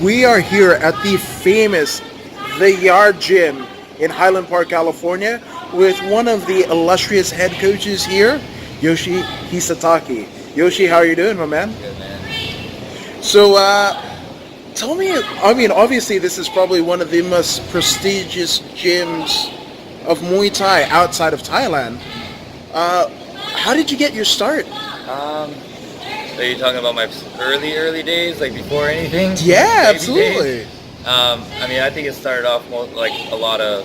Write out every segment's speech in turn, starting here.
We are here at the famous The Yard Gym in Highland Park, California, with one of the illustrious head coaches here, Yoshi Hisataka. Yoshi, how are you doing, my man? Good, man. So, tell me, I mean, obviously this is probably one of the most prestigious gyms of Muay Thai outside of Thailand. How did you get your start? Are you talking about my early days, like before anything? Yeah, Baby absolutely. days? I mean, I think it started off more like a lot of,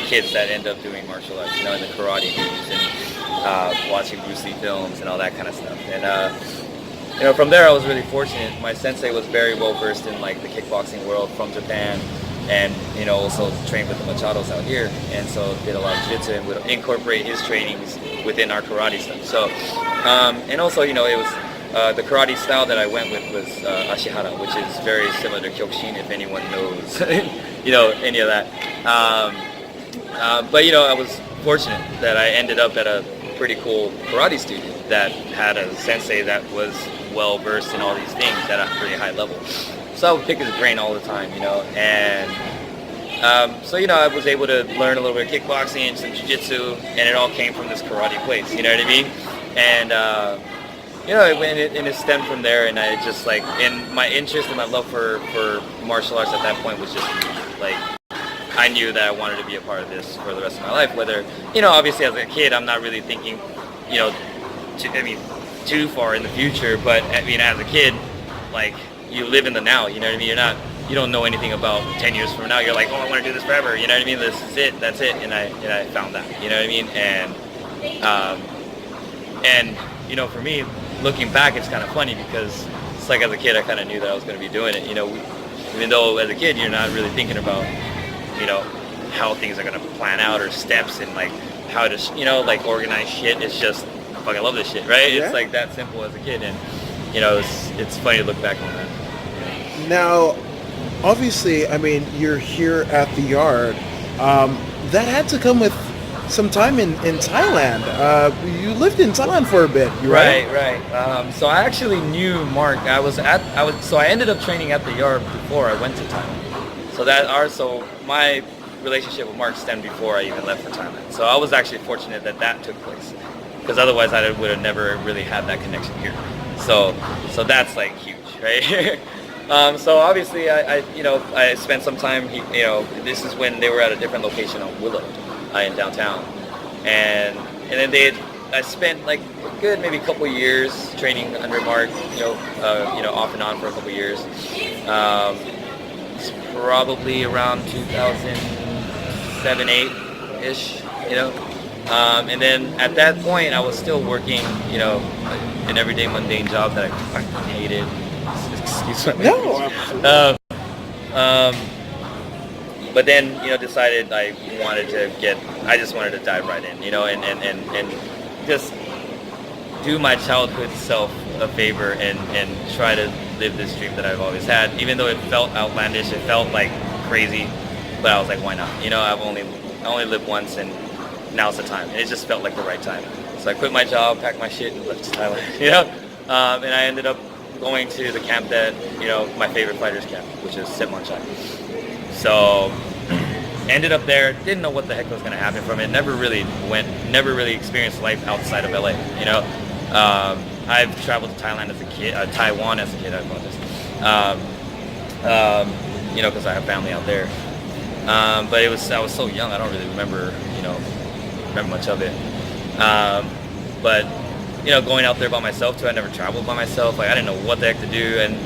kids that end up doing martial arts, in the karate movies and watching Bruce Lee films and all that kind of stuff. And, from there I was really fortunate. My sensei was very well versed in like the kickboxing world from Japan, and, also trained with the Machados out here. And so did a lot of jiu-jitsu and would incorporate his trainings within our karate stuff. So, and also, it was, the karate style that I went with was Ashihara, which is very similar to Kyokushin, if anyone knows, any of that. But I was fortunate that I ended up at a pretty cool karate studio that had a sensei that was well versed in all these things at a pretty high level. So I would pick his brain all the time, and so I was able to learn a little bit of kickboxing and some jiu-jitsu, and it all came from this karate place. You know what I mean? And it stemmed from there, and I just and my interest and my love for martial arts at that point was just I knew that I wanted to be a part of this for the rest of my life. Whether obviously as a kid, I'm not really thinking too far in the future, but I mean as a kid, you live in the now. You know what I mean? You don't know anything about 10 years from now. You're like, oh, I want to do this forever. You know what I mean? This is it. That's it. And I found that. You know what I mean? And for me, looking back, it's kind of funny because it's like as a kid, I kind of knew that I was going to be doing it. Even though as a kid, you're not really thinking about, how things are going to plan out or steps and how to, organize shit. It's just, I fucking love this shit, right? Yeah. It's like that simple as a kid. And, it's funny to look back on that. Now, obviously, I mean, you're here at the Yard. That had to come with some time in Thailand. You lived in Thailand for a bit, right? Right. So I actually knew Mark. So I ended up training at the Yard before I went to Thailand. So my relationship with Mark stemmed before I even left for Thailand. So I was actually fortunate that took place, because otherwise I would have never really had that connection here. So that's huge, right? So obviously I spent some time. This is when they were at a different location on Willow in downtown, and then I spent a good maybe couple years training under Mark. Off and on for a couple years. It's probably around 2007, 8-ish. And then at that point I was still working. An everyday mundane job that I fucking hated. Excuse me. No. But then, decided I just wanted to dive right in, and just do my childhood self a favor and try to live this dream that I've always had, even though it felt outlandish, it felt crazy, but I was like, why not? I only lived once, and now's the time. And it just felt like the right time. So I quit my job, packed my shit, and left to Thailand, and I ended up going to the camp that, my favorite fighters camp, which is Sitmonchai. So ended up there, didn't know what the heck was going to happen from it, never really experienced life outside of LA, I've traveled to Thailand as a kid, Taiwan as a kid, I apologize, because I have family out there, but I was so young, I don't really remember much of it, but going out there by myself too. I never traveled by myself. I didn't know what the heck to do, and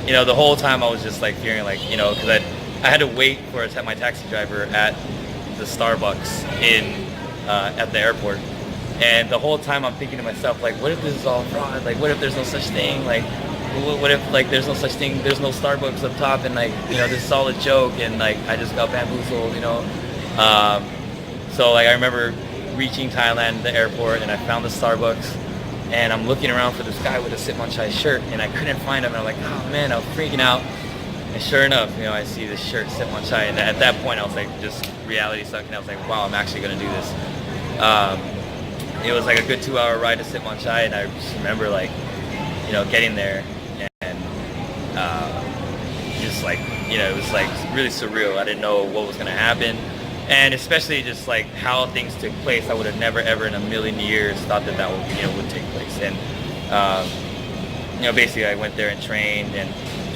the whole time I was just fearing, because I had to wait for my taxi driver at the Starbucks at the airport, and the whole time I'm thinking to myself, what if this is all fraud? What if there's no such thing? What if there's no such thing? There's no Starbucks up top, and this is all a joke, and I just got bamboozled, So I remember reaching Thailand, the airport, and I found the Starbucks. And I'm looking around for this guy with a Sitmonchai shirt, and I couldn't find him. And I'm like, oh man, I was freaking out. And sure enough, I see this shirt, Sitmonchai, and at that point I was just reality sunk, and I was like, wow, I'm actually gonna do this. It was a good 2-hour ride to Sitmonchai, and I just remember getting there and just just like, it was like really surreal. I didn't know what was gonna happen, and especially just like how things took place. I would have never ever in a million years thought that would would take place. And basically I went there and trained, and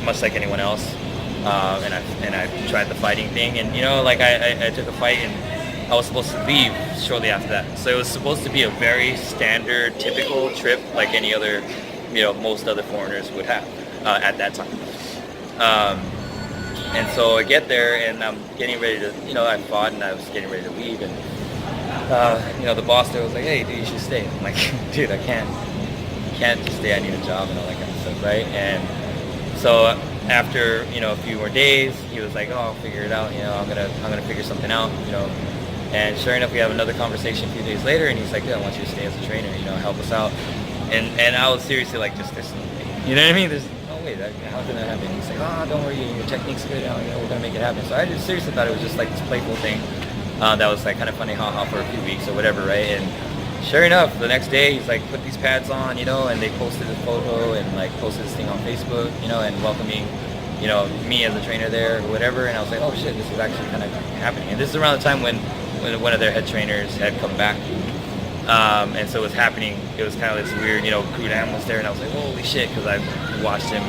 much like anyone else, and I tried the fighting thing, and like I took a fight, and I was supposed to leave shortly after that. So it was supposed to be a very standard, typical trip like any other, most other foreigners would have at that time. And so I get there, and I'm getting ready to, I fought, and I was getting ready to leave, and the boss there was like, "Hey, dude, you should stay." I'm like, "Dude, I can't just stay. I need a job and all that kind of stuff, right?" And so after a few more days, he was like, "Oh, I'll figure it out. I'm gonna figure something out." And sure enough, we have another conversation a few days later, and he's like, "Yeah, I want you to stay as a trainer. Help us out." And I was seriously like, "There's no way." You know what I mean? There's no way. How can that happen? He's like, "Oh, don't worry, your technique's good. We're gonna make it happen." So I just seriously thought it was just like this playful thing that was like kind of funny, haha, for a few weeks or whatever, right? And sure enough, the next day he's like, "Put these pads on," and they posted a photo and like posted this thing on Facebook, and welcoming, me as a trainer there or whatever. And I was like, "Oh shit, this is actually kind of happening." And this is around the time when one of their head trainers had come back, and so it was happening. It was kind of this weird, Crudam was there, and I was like, "Holy shit," because I watched him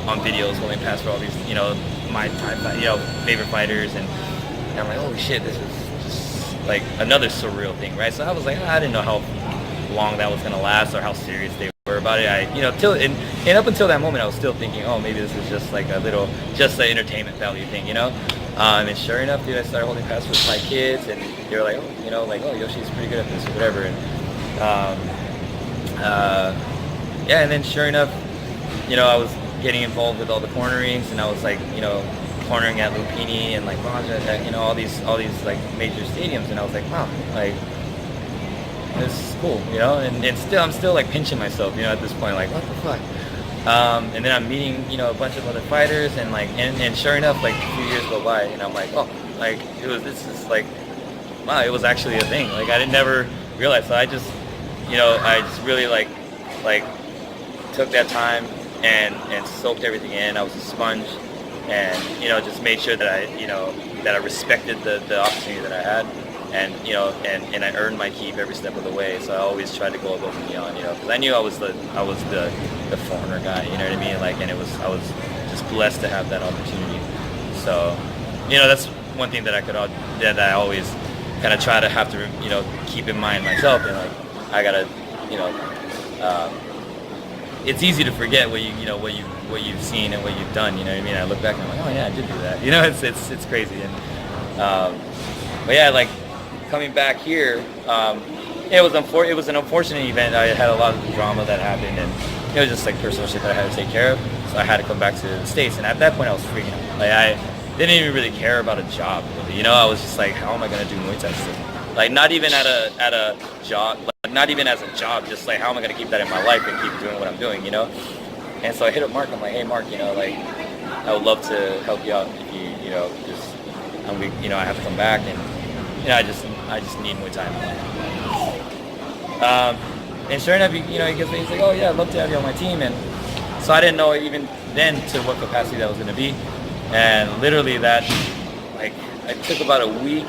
on videos holding pads for all these, Muay Thai, favorite fighters, and I'm like, "Holy shit, this is just like another surreal thing," right? So I was like, I didn't know how long that was gonna last or how serious they were about it. And up until that moment, I was still thinking, "Oh, maybe this is just like just the entertainment value thing," And sure enough, dude, I started holding pads with my kids, and they were like, "Oh, Yoshi's pretty good at this," or whatever. And and then sure enough, I was getting involved with all the cornerings, and I was like, cornering at Lupini and like Raja, all these like major stadiums, and I was like, wow, like this is cool, and still I'm still like pinching myself, at this point, like what the fuck. And then I'm meeting, a bunch of other fighters, and like, and sure enough, like a few years go by, and I'm like, oh, like this is like, wow, it was actually a thing. Like I didn't never realize. So I just, I just really like took that time and soaked everything in. I was a sponge, and just made sure that I respected the opportunity that I had, and and I earned my keep every step of the way. So I always tried to go above and beyond, because I knew I was the foreigner guy, you know what I mean? Like, and I was just blessed to have that opportunity. So, that's one thing that I always kind of try to have to keep in mind myself, and like I gotta it's easy to forget what you've seen and what you've done, you know what I mean? I look back and I'm like, oh yeah, I did do that. It's crazy. And but yeah, like coming back here, it was an unfortunate event. I had a lot of drama that happened, and it was just like personal shit that I had to take care of. So I had to come back to the States, and at that point I was freaking out. Like I didn't even really care about a job, really. I was just like, how am I gonna do Muay Thai still? Like not even at a job, like not even as a job, just like how am I gonna keep that in my life and keep doing what I'm doing, And so I hit up Mark. I'm like, hey Mark, like I would love to help you out if I have to come back, and I just need Muay Thai in my life. And sure enough, he gets me. He's like, oh yeah, I'd love to have you on my team. And so I didn't know even then to what capacity that was gonna be. And literally that, like, I took about a week,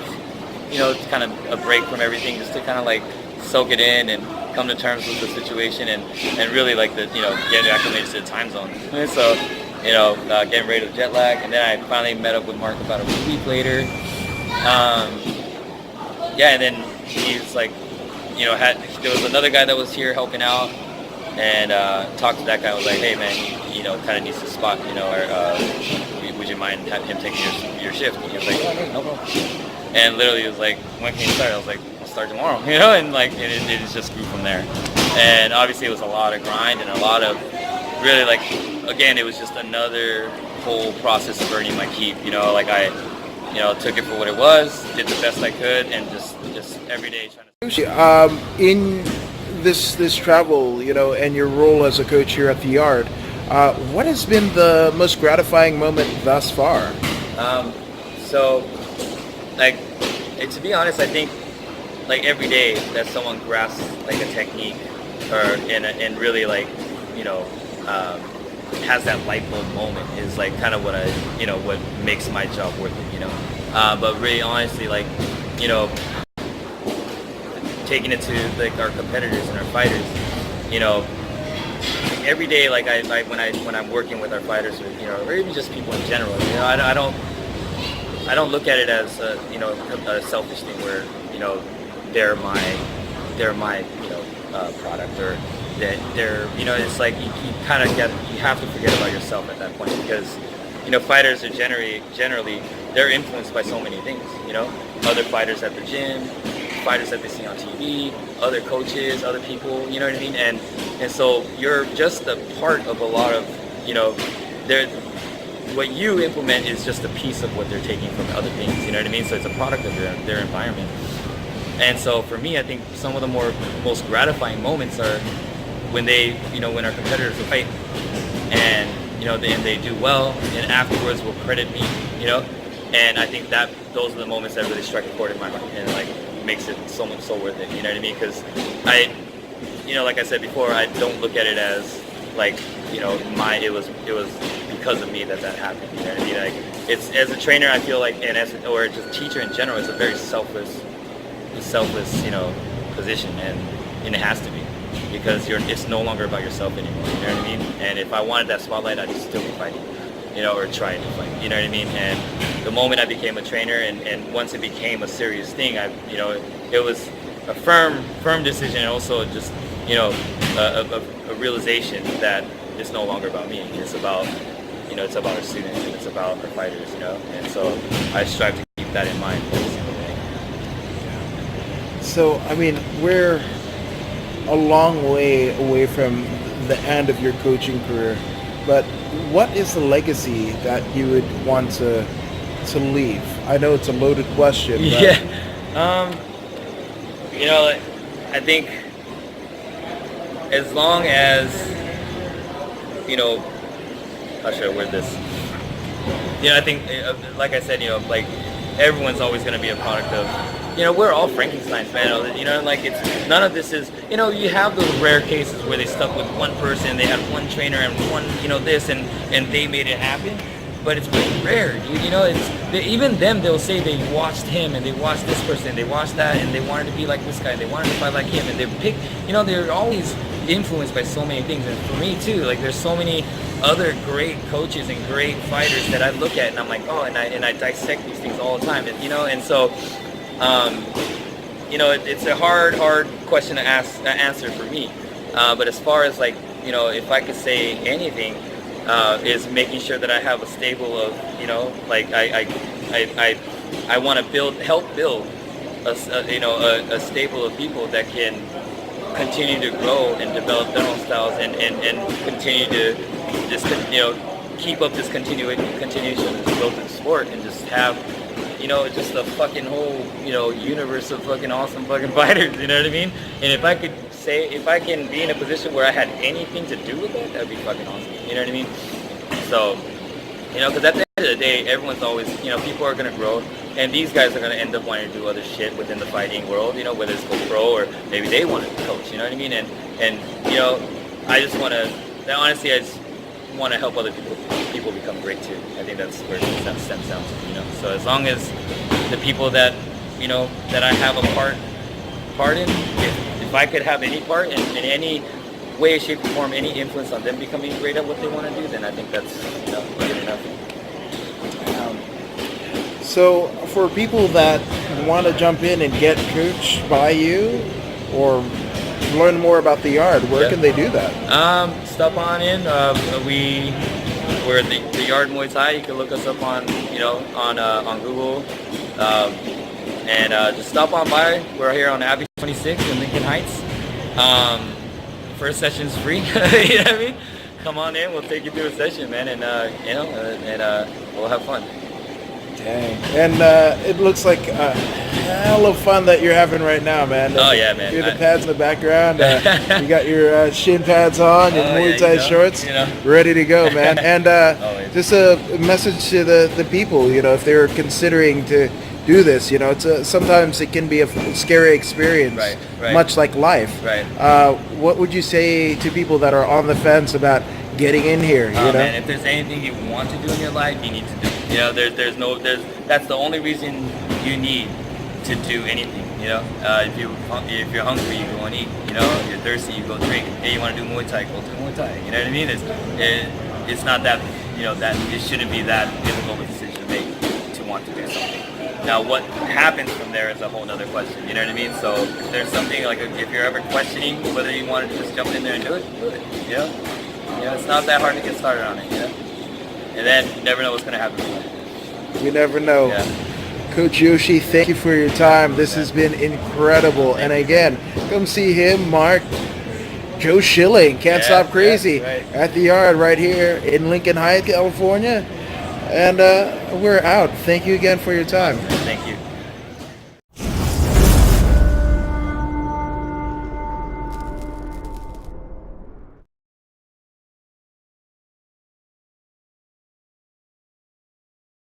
kind of a break from everything, just to kind of like soak it in and come to terms with the situation, and really like get acclimated to the time zone. And so, getting rid of jet lag, and then I finally met up with Mark about a week later. And then he's like, there was another guy that was here helping out, and talked to that guy. I was like, hey man, he kind of needs to spot, or would you mind him taking your shift? And he was like, oh, no problem. And literally it was like, when can you start? I was like, I'll start tomorrow, and like it just grew from there. And obviously it was a lot of grind and a lot of really, like, again, it was just another whole process of earning my keep. Like I took it for what it was, did the best I could, and just every day trying to. In this travel, and your role as a coach here at the Yard, what has been the most gratifying moment thus far? So, like, to be honest, I think like every day that someone grasps like a technique, or and really like has that light bulb moment is like kind of what what makes my job worth it, but really honestly, like, taking it to like our competitors and our fighters, every day, like when I'm working with our fighters, or even just people in general, I don't look at it as a selfish thing where they're my product, or that they're it's like you kind of you have to forget about yourself at that point, because fighters are generally they're influenced by so many things, other fighters at the gym, fighters that they see on TV, other coaches, other people, you know what I mean? And so you're just a part of a lot of, what you implement is just a piece of what they're taking from other things, you know what I mean? So it's a product of their environment. And so for me, I think some of the most gratifying moments are when when our competitors will fight and, they do well, and afterwards will credit me, and I think that those are the moments that really strike a chord in my heart, and like makes it so worth it, you know what I mean? Because like I said before, I don't look at it as like, it was because of me that happened, you know what I mean? Like, it's, as a trainer, I feel like, and or just teacher in general, it's a very selfless, position, and it has to be, because it's no longer about yourself anymore, you know what I mean? And if I wanted that spotlight, I'd still be fighting, or trying to fight, you know what I mean? And the moment I became a trainer, and once it became a serious thing, it was a firm decision, and also just, a realization that it's no longer about me. It's about, it's about our students, and it's about our fighters, and so I strive to keep that in mind every single day. So, I mean, we're a long way away from the end of your coaching career, but what is the legacy that you would want to leave? I know it's a loaded question. But... Yeah. I think as long as, how should I word this? I think, like I said, like everyone's always going to be a product of, we're all Frankensteins, man. Like it's, none of this is, you have those rare cases where they stuck with one person, they had one trainer and one, this, and they made it happen. But it's pretty rare, dude. Even them, they'll say they watched him, and they watched this person, and they watched that, and they wanted to be like this guy, and they wanted to fight like him, and they pick, they're always influenced by so many things. And for me too, like there's so many other great coaches and great fighters that I look at, and I'm like, oh, and I dissect these things all the time, and so, it's a hard question to answer for me. But as far as like, if I could say anything, is making sure that I have a stable of, like I want to help build a stable of people that can continue to grow and develop their own styles, and continue to just, keep up this continuation of build the sport, and just have, just a fucking whole, universe of fucking awesome fucking fighters, you know what I mean? And if I can be in a position where I had anything to do with that, that'd be fucking awesome, you know what I mean? So, because at the end of the day, everyone's always, people are going to grow, and these guys are going to end up wanting to do other shit within the fighting world, whether it's go pro, or maybe they want to coach, you know what I mean? And I just want to, honestly, I just want to help other people become great too. I think that's where that stems down to, So as long as the people that, that I have a part in, if I could have any part in any way, shape, or form, any influence on them becoming great at what they want to do, then I think that's good enough. So for people that want to jump in and get coached by you, or learn more about the yard, where can they do that? Stop on in. We're the Yard Muay Thai. You can look us up on on Google, and just stop on by. We're here on Abbey 26 in Lincoln Heights. First session's free. You know what I mean? Come on in. We'll take you through a session, man, and we'll have fun. Dang. And it looks like a hell of fun that you're having right now, man. Oh, yeah, man. You hear the pads in the background. You got your shin pads on, your Muay Thai shorts, ready to go, man. And just a message to the people, if they're considering to do this. You know, it's sometimes it can be a scary experience, Right. much like life. Right. What would you say to people that are on the fence about getting in here? You know, Man, if there's anything you want to do in your life, you need to do it. You know, that's the only reason you need to do anything. You know, if you're hungry, you go and eat. You know, if you're thirsty, you go drink. Hey, you want to do Muay Thai, go do Muay Thai. You know what I mean? It's not that, you know, that it shouldn't be that difficult a decision to make to want to do something. Now, what happens from there is a whole other question. You know what I mean? So if there's something like, if you're ever questioning whether you want to just jump in there and do it, do it. You know? You know, it's not that hard to get started on it. You know? And then you never know what's going to happen. you never know. Yeah. Coach Yoshi, thank you for your time. This has been incredible. And again, come see him, Mark. Joe Schilling, Can't Stop Crazy, right. at the Yard right here in Lincoln Heights, California. And we're out. Thank you again for your time. Thank you.